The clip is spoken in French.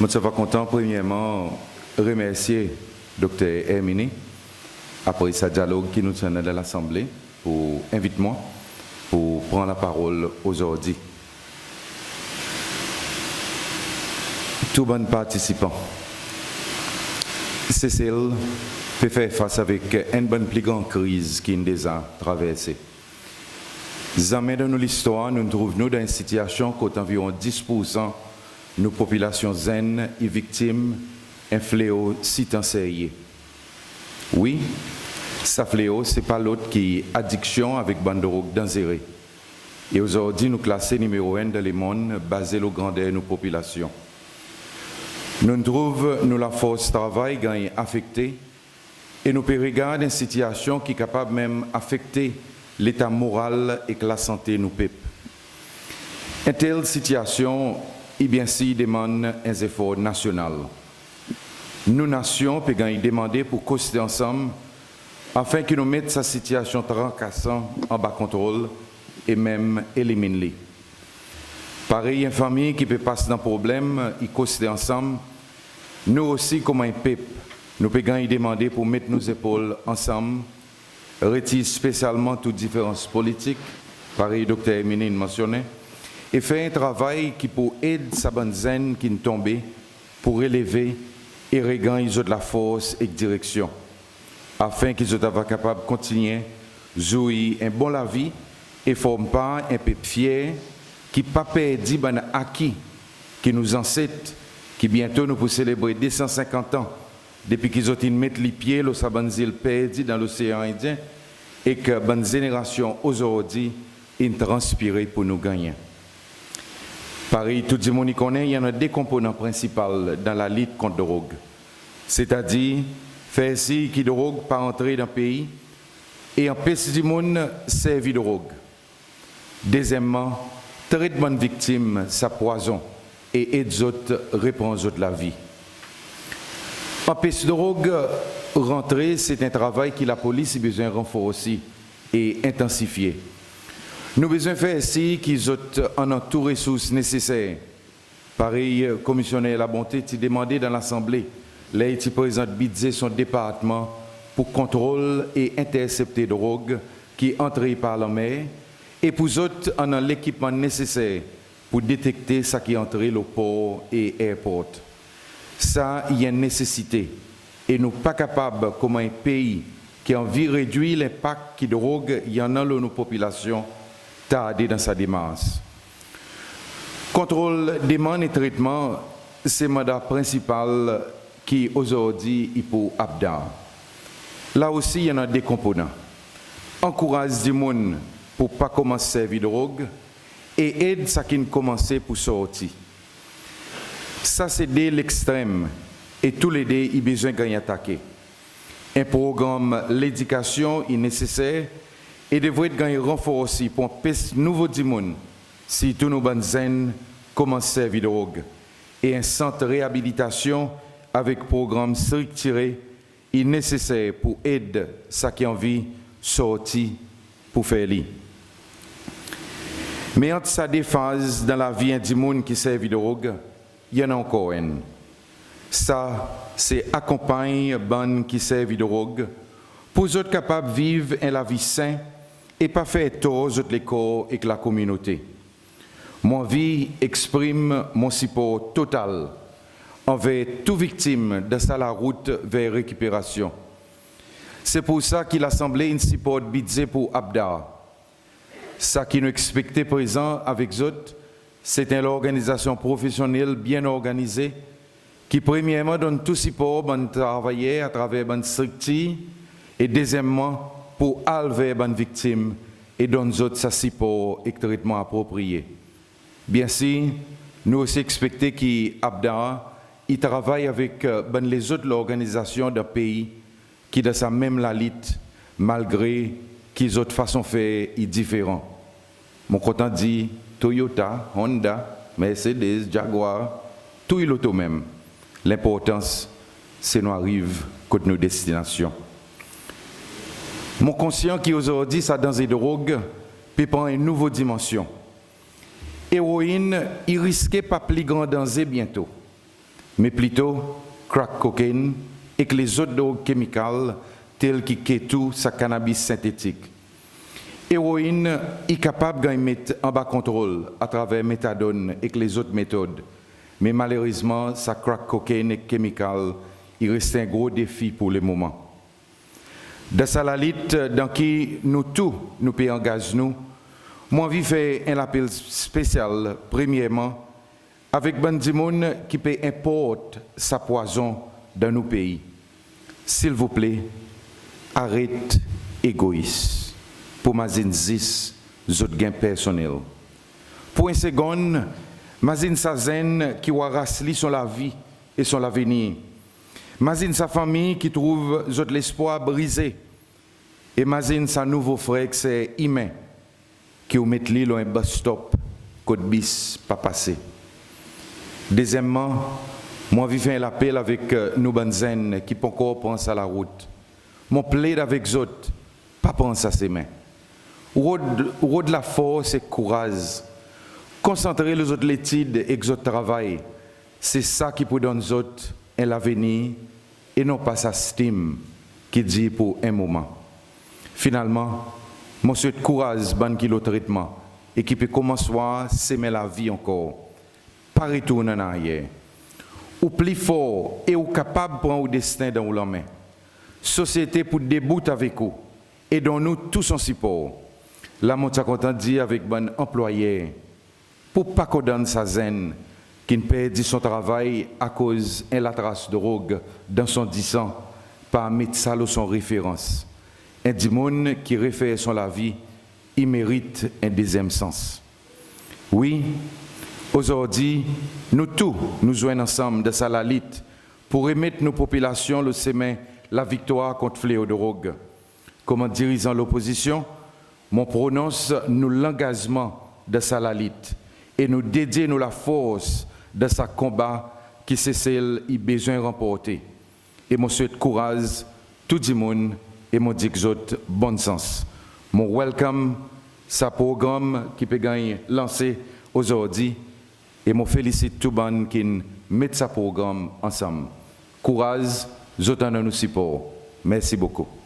Je suis content, premièrement, remercier Dr. Hermini après ce dialogue qui nous tient dans l'Assemblée pour inviter moi pour prendre la parole aujourd'hui. Tout bon participant, CCL peut faire face avec une bonne plus grande crise qui nous a traversée. Jamais dans l'histoire, nous nous trouvons dans une situation qu'environ 10% de nos populations zen et victimes d'un fléau si sérieux. Oui, ce fléau, ce n'est pas l'autre qui addiction avec bande de drogue dangereux. Et aujourd'hui, nous classons numéro 1 dans le monde basé sur la grandeur de nos populations. Nous trouvons la force de travail gagne affectée et nous pouvons regarder une situation qui est capable même d'affecter l'état moral et la santé de nos peuples. Une telle situation, bien si demande un effort national. Nous, nations, pouvons demander pour coster ensemble afin que nous mettions cette situation tracassante en bas contrôle et même éliminer. Pareil, une famille qui peut passer dans un problème, ils coster ensemble. Nous aussi, comme un peuple, nous pouvons demander pour mettre nos épaules ensemble, retirer spécialement toutes différences politiques, pareil, Dr. Hermini mentionnait, et faire un travail qui peut aider sa bonne zen qui nous tombe pour élever et regagner de la force et de direction, afin qu'ils soient capables de continuer à jouir un bon la vie et ne forment pas un peuple fier qui pas perdu ben acquis qui nous ancêtres qui bientôt nous pour célébrer 250 ans depuis qu'ils ont mis les pieds dans sa bonne île perdue dans l'océan Indien et que bonne génération aujourd'hui ont transpiré pour nous gagner. Pareil, tout le monde connaît, il y en a deux composants principaux dans la lutte contre la drogue. C'est-à-dire, faire si que la drogue pas entrer dans le pays et empêcher du monde servir de drogue. Deuxièmement, traitement de victimes, ça poison et aider les autres répondre de la vie. Empêcher de drogue rentrer, c'est un travail que la police a besoin de renforcer et intensifier. Nous avons besoin de faire ici qu'ils ont toutes les ressources nécessaires. Pareil, commissionnaire la bonté, tu demandé dans l'Assemblée, là, il présente budget son département pour contrôle et intercepter de drogue qui entrent par la mer et pour autres, on a l'équipement nécessaire pour détecter ce qui entre le port et airport. Ça, il y a une nécessité. Et nous ne sommes pas capables, comme un pays qui a envie de réduire l'impact de drogue, il y en a dans nos populations, tarder dans sa démarche. Contrôle, demande et traitement, c'est le mandat principal qui aujourd'hui est pour ABDA. Là aussi, il y en a des composants. Encourage du monde pour ne pas commencer à servir de drogue et aide ceux qui ont commencé pour sortir. Ça, c'est dès l'extrême et tous les deux, ils ont besoin de gagner attaquer. Un programme, l'éducation est nécessaire et devrait être gagné renforcé pour empêcher nouveau du monde si tous nos bonnes zen commencent à servir de drogue. Et un centre de réhabilitation avec programme structuré est nécessaire pour aider ceux qui ont envie de sortir pour faire lit. Mais entre ces deux phases dans la vie du monde qui servent de drogue, il y en a encore une. Ça, c'est accompagner les gens qui servent de drogue pour être capables de vivre la vie saine et pas faire tort aux autres corps et la communauté. Mon vie exprime mon support total envers toute victime de la route vers récupération. C'est pour ça qu'il a assemblé une support budget pour ABDA. Ça qui nous expectait présent avec autres, c'est une organisation professionnelle bien organisée qui premièrement donne tout support pour travailler à travers une structure et deuxièmement pour enlever les victimes et donne autres sa support et traitement approprié. Bien sûr, nous aussi expectons qu'ABDA il travaille avec les autres organisations d'un pays qui dans sa même la lutte malgré qu'ils autres façons de faire est différent. Mon content dit Toyota, Honda, Mercedes, Jaguar, tout l'auto même. L'importance, c'est nous arrive à nos destinations. Mon conscient qui aujourd'hui ça dans les drogues peut prendre une nouvelle dimension. Héroïne, il risquait pas plus grand danger bientôt. mais plutôt crack cocaine et que les autres drogues chimicales telles que ketou, sa cannabis synthétique. Héroïne est capable de mettre en bas contrôle à travers méthadone et que les autres méthodes. Mais malheureusement, sa crack cocaine et chimical, il reste un gros défi pour le moment. Dans sa liste dans qui nous tous nous payons gaz nous, moi envie faire un appel spécial premièrement avec Bandimoun qui peut importer sa poison dans nos pays. S'il vous plaît, arrête égoïste pour mazine 10 autres gains personnels. Pour une seconde, mazine sa zen qui va rasli sur la vie et sur l'avenir. Imagine sa famille qui trouve l'espoir brisé. Imagine sa nouveau frère qui c'est humain, qui ou met l'île un bus stop, côte bis pas passé. Deuxièmement, moi vivais l'appel avec nous banzen qui pas encore pensent à la route. Mon plaid avec eux, pas penser à ses mains. Road la force et courage. Concentrer les autres l'étude et le travail. C'est ça qui peut donner aux autres un avenir et non pas sa stime qui dit pour un moment. Finalement, mon souhait courage ban qui le traitement et qui peut commencer à s'aimer la vie encore. Pas retourner en arrière. Ou plus fort et ou capable de prendre le destin dans la main. Société pour débouter avec vous et dont nous tous en support. Là, mon content dit avec bon employé pour pas qu'on donne sa zen qui ne perdit son travail à cause de la trace de drogue dans son 10 ans par mettre ça son référence. Un dimon qui réfère son la vie, il mérite un deuxième sens. Oui, aujourd'hui, nous tous nous joignons ensemble de sa lalite pour remettre nos populations le semin la victoire contre fléau de drogue. Comme dirigeant l'opposition, mon prononce nous l'engagement de sa lalite et nous dédier nous la force de sa combat qui c'est celle qui besoin remporter. Et mon souhaite courage, tout le monde et mon dit bon sens. Mon welcome, sa programme qui peut gagner lancé aujourd'hui et mon félicite tout le monde qui met sa programme ensemble. Courage, j'entends nous support. Merci beaucoup.